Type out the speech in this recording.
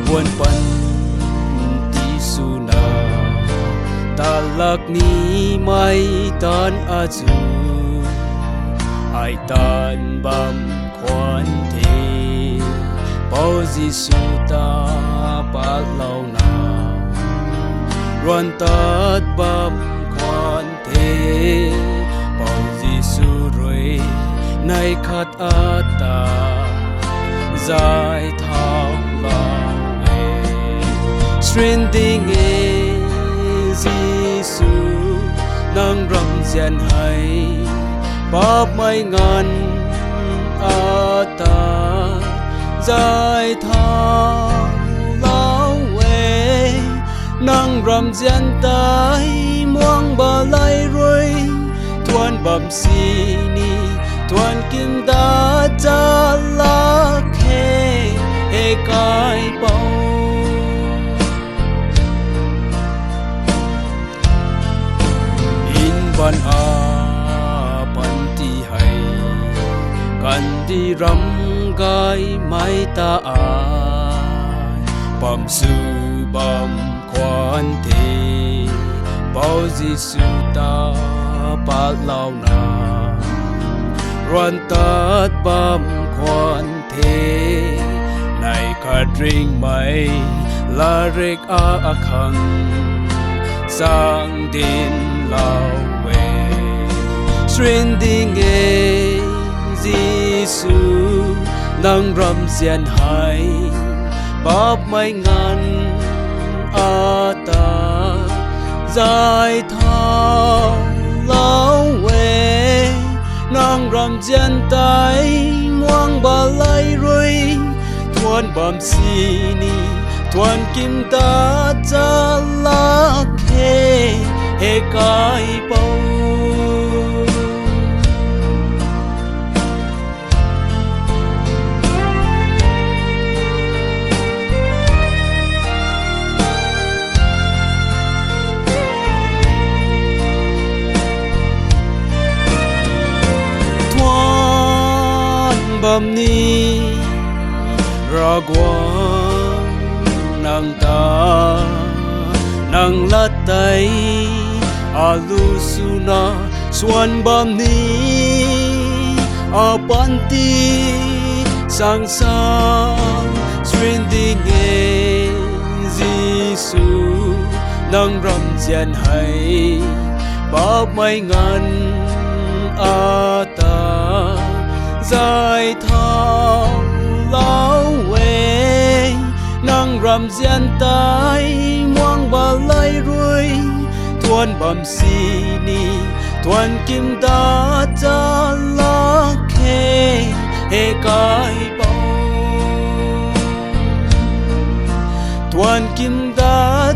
buồn bận tí su na ta lạc ni mai tan a chu ai tan bam khoan thế bao Giêsu ta pa lâu na ruan tát bam khoan thế bao Giêsu rồi nay khát a ta dài thao la strengthening Giêsu nang ram gian hay bab mai ngan a ta dài thao lao về nang ram gian tai muang ba lai rồi tuan bam si ni tuan kim da cha la khe he kai bao in ban a ban ti hai kan di ram gai mai ta a bam su bam khoan thế bao Giêsu ta pa lao na ruan tát bam khoan thế này khát ring mai la rek a khang sang din lao về strengthening Giêsu nang ram gian hai bab mai ngan a ta dài thao lao về nang ram gian tai muang ba lai rồi thuan bam si ni thuan kim ta cha la khe he kai bao bam ni ra quang nang ta nang la tay alu suna suan bam ni a pan ti sang sang strengthening Giêsu nang ram gian hay bab mai ngan a ta dài thao lao về nang ram gian tai muang ba lai rồi thuan bam si ni thuan kim ta cha la khe he kai bao thuan kim ta